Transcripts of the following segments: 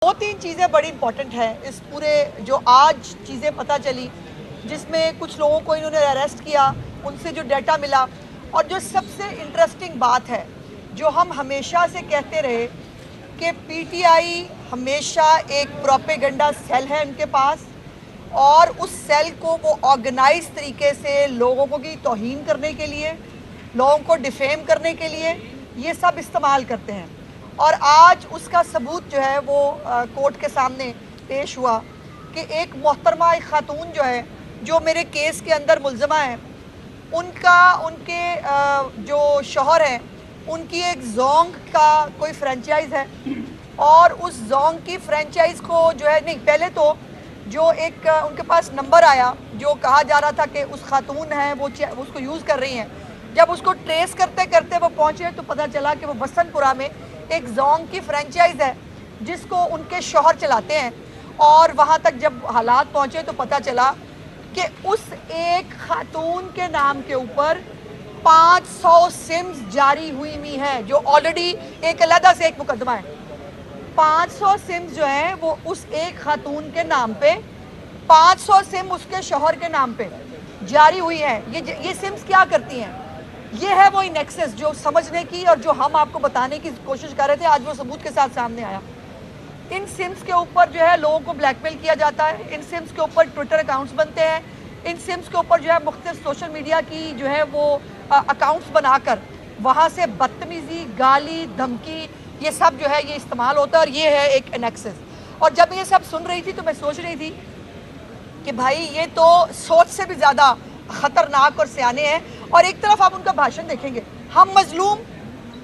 दो तीन चीज़ें बड़ी इंपॉर्टेंट हैं इस पूरे जो आज चीज़ें पता चली, जिसमें कुछ लोगों को इन्होंने अरेस्ट किया, उनसे जो डेटा मिला, और जो सबसे इंटरेस्टिंग बात है जो हम हमेशा से कहते रहे कि पीटीआई हमेशा एक प्रोपेगेंडा सेल है उनके पास, और उस सेल को वो ऑर्गेनाइज तरीके से लोगों को की तौहीन करने के लिए, लोगों को डिफेम करने के लिए ये सब इस्तेमाल करते हैं। और आज उसका सबूत जो है वो कोर्ट के सामने पेश हुआ कि एक मोहतरमा खातून जो है, जो मेरे केस के अंदर मुलज़मा है, उनके जो शौहर हैं, उनकी एक जोंग का कोई फ्रेंचाइज़ है, और उस जोंग की फ्रेंचाइज़ को जो है, नहीं पहले तो जो एक उनके पास नंबर आया जो कहा जा रहा था कि उस खातून है वो उसको यूज़ कर रही हैं। जब उसको ट्रेस करते करते वो पहुँचे तो पता चला कि वो बसंतपुरा में एक जोंग की फ्रेंचाइज़ है जिसको उनके शौहर चलाते हैं। और वहाँ तक जब हालात पहुँचे तो पता चला कि उस एक खातून के नाम के ऊपर 500 सिम्स जारी हुई हैं, जो ऑलरेडी एक अलग से एक मुकदमा है। 500 सिम्स जो हैं वो उस एक खातून के नाम पे, 500 सिम उसके शौहर के नाम पे जारी हुई हैं। ये सिम्स क्या करती हैं? ये है वो इनेक्सेस जो समझने की और जो हम आपको बताने की कोशिश कर रहे थे, आज वो सबूत के साथ सामने आया। इन सिम्स के ऊपर जो है लोगों को ब्लैकमेल किया जाता है, इन सिम्स के ऊपर ट्विटर अकाउंट्स बनते हैं, इन सिम्स के ऊपर जो है मुख्तलिफ सोशल मीडिया की जो है वो अकाउंट्स बनाकर वहाँ से बदतमीज़ी, गाली, धमकी, ये सब जो है ये इस्तेमाल होता है, और ये है एक इनेक्सेस। और जब ये सब सुन रही थी तो मैं सोच रही थी कि भाई ये तो सोच से भी ज़्यादा ख़तरनाक और सियाने हैं। और एक तरफ आप उनका भाषण देखेंगे, हम मजलूम,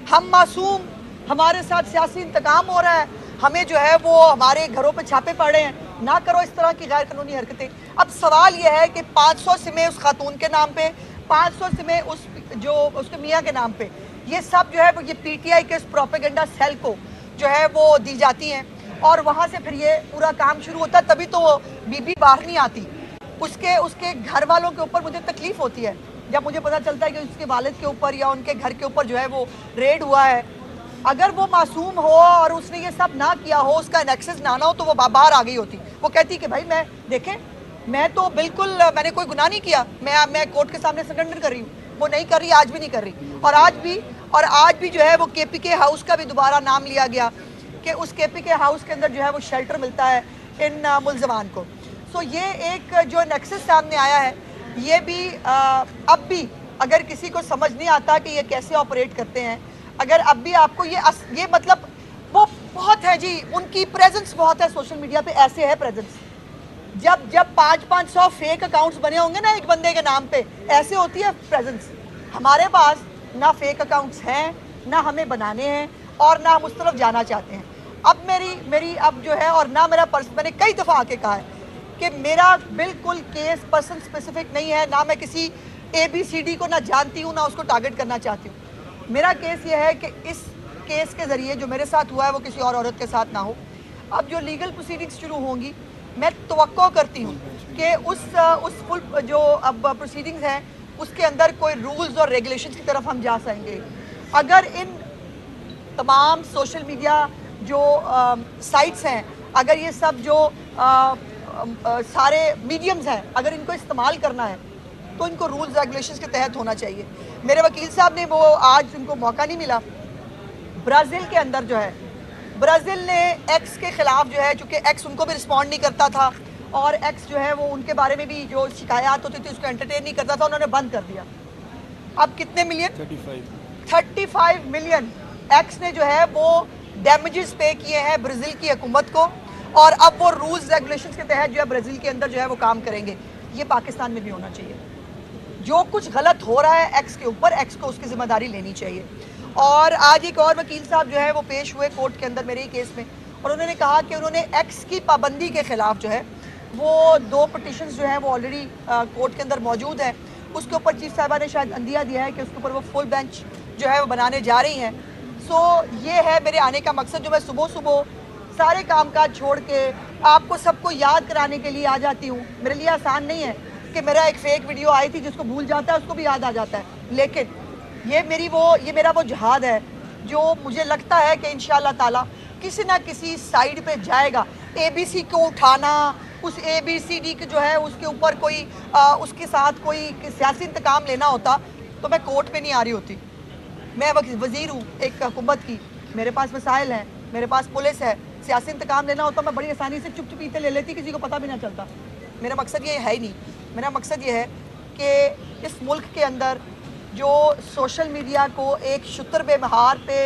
हम मासूम, हमारे साथ सियासी इंतकाम हो रहा है, हमें जो है वो हमारे घरों पे छापे पड़ रहे हैं, ना करो इस तरह की गैर कानूनी हरकतें। अब सवाल ये है कि 500 सिमें उस खातून के नाम पे, 500 सिमें उसके मियाँ के नाम पे, ये सब जो है वो ये पीटीआई के इस प्रोपेगेंडा सेल को जो है वो दी जाती हैं, और वहाँ से फिर ये पूरा काम शुरू होता है। तभी तो वो बीबी बाहर नहीं आती। उसके घर वालों के ऊपर मुझे तकलीफ़ होती है जब मुझे पता चलता है कि उसके वालिद के ऊपर या उनके घर के ऊपर जो है वो रेड हुआ है। अगर वो मासूम हो और उसने ये सब ना किया हो, उसका एक्सेस ना हो, तो वो बाहर आ गई होती। वो कहती कि भाई मैं तो बिल्कुल मैंने कोई गुनाह नहीं किया, मैं कोर्ट के सामने सरेंडर कर रही हूँ। वो नहीं कर रही, आज भी नहीं कर रही। और आज भी जो है वो केपीके हाउस का भी दोबारा नाम लिया गया कि उस केपीके हाउस के अंदर जो है वो शेल्टर मिलता है इन मुलज़मान को। सो ये एक जो नेक्सस सामने आया है, ये भी अब भी अगर किसी को समझ नहीं आता कि ये कैसे ऑपरेट करते हैं, अगर अब भी आपको ये मतलब वो बहुत है जी, उनकी प्रेजेंस बहुत है सोशल मीडिया पे। ऐसे है प्रेजेंस, जब 500 फेक अकाउंट्स बने होंगे ना एक बंदे के नाम पे, ऐसे होती है प्रेजेंस। हमारे पास ना फेक अकाउंट्स हैं, ना हमें बनाने हैं, और ना हम उस तरफ जाना चाहते हैं। अब मेरी अब जो है, और ना मेरा मैंने कई दफ़ा आके कहा है कि मेरा बिल्कुल केस पर्सन स्पेसिफिक नहीं है, ना मैं किसी ABCD को ना जानती हूँ, ना उसको टारगेट करना चाहती हूँ। मेरा केस ये है कि इस केस के ज़रिए जो मेरे साथ हुआ है वो किसी और औरत के साथ ना हो। अब जो लीगल प्रोसीडिंग्स शुरू होंगी, मैं तवक्को करती हूँ कि उस फुल जो अब प्रोसीडिंग्स हैं उसके अंदर कोई रूल्स और रेगुलेशंस की तरफ हम जा सकेंगे। अगर इन तमाम सोशल मीडिया जो साइट्स हैं, अगर ये सब जो सारे मीडियम्स हैं, अगर इनको इस्तेमाल करना है तो इनको रूल्स रेगुलेशंस के तहत होना चाहिए। मेरे वकील साहब ने वो आज उनको मौका नहीं मिला। ब्राज़ील के अंदर जो है, ब्राज़ील ने एक्स के ख़िलाफ़ जो है, चूँकि एक्स उनको भी रिस्पॉन्ड नहीं करता था, और एक्स जो है वो उनके बारे में भी जो शिकायत होती थी उसको एंटरटेन नहीं करता था, उन्होंने बंद कर दिया। अब कितने मिलियन? 35 मिलियन एक्स ने जो है वो डैमेजेस पे किए हैं ब्राज़ील की हुकूमत को, और अब वो रूल्स रेगुलेशंस के तहत जो है ब्राज़ील के अंदर जो है वो काम करेंगे। ये पाकिस्तान में भी होना चाहिए। जो कुछ गलत हो रहा है एक्स के ऊपर, एक्स को उसकी ज़िम्मेदारी लेनी चाहिए। और आज एक और वकील साहब जो है वो पेश हुए कोर्ट के अंदर मेरे ही केस में, और उन्होंने कहा कि उन्होंने एक्स की पाबंदी के ख़िलाफ़ जो है वो 2 पिटिशंस जो हैं वो ऑलरेडी कोर्ट के अंदर मौजूद हैं। उसके ऊपर चीफ साहिबा ने शायद अंदिया दिया है कि उसके ऊपर वो फुल बेंच जो है वो बनाने जा रही हैं। सो ये है मेरे आने का मकसद, जो मैं सुबह सुबह सारे कामकाज छोड़ के आपको सबको याद कराने के लिए आ जाती हूँ। मेरे लिए आसान नहीं है कि मेरा एक फ़ेक वीडियो आई थी, जिसको भूल जाता है उसको भी याद आ जाता है, लेकिन ये मेरा वो जिहाद है जो मुझे लगता है कि इंशाअल्लाह ताला किसी ना किसी साइड पे जाएगा। ABC को उठाना, उस ABCD के जो है उसके ऊपर कोई उसके साथ कोई सियासी इंतकाम लेना होता तो मैं कोर्ट पे नहीं आ रही होती। मैं वज़ीर हूँ एक हुकूमत की, मेरे पास वसाइल हैं, मेरे पास पुलिस है। सियासी इंतकाम लेना होता मैं बड़ी आसानी से चुप चुपीते ले लेती, किसी को पता भी ना चलता। मेरा मकसद ये है ही नहीं। मेरा मकसद ये है कि इस मुल्क के अंदर जो सोशल मीडिया को एक शुतर बेमहार पे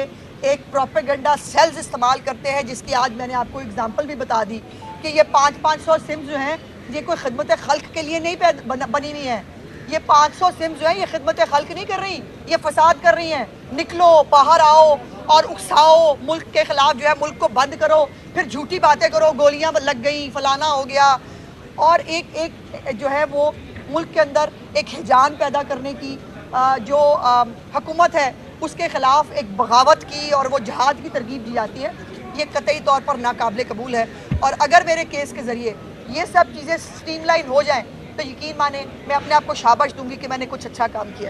एक प्रोपेगेंडा सेल्स इस्तेमाल करते हैं, जिसकी आज मैंने आपको एग्जांपल भी बता दी कि ये 500 सिम जो हैं ये कोई खिदमत खल्क के लिए नहीं बनी हुई हैं। ये 500 सिम जो है ये खिदमत खल्क नहीं कर रही, ये फसाद कर रही हैं। निकलो, बाहर आओ और उकसाओ, मुल्क के खिलाफ जो है मुल्क को बंद करो, फिर झूठी बातें करो, गोलियां लग गई, फलाना हो गया। और एक जो है वो मुल्क के अंदर एक हिजान पैदा करने की जो हुकूमत है उसके ख़िलाफ़ एक बगावत की और वो जहाद की तरगीब दी जाती है, ये कतई तौर पर नाकाबिल कबूल है। और अगर मेरे केस के ज़रिए ये सब चीज़ें स्ट्रीमलाइन हो जाएं तो यकीन माने मैं अपने आप को शाबाश दूंगी कि मैंने कुछ अच्छा काम किया है।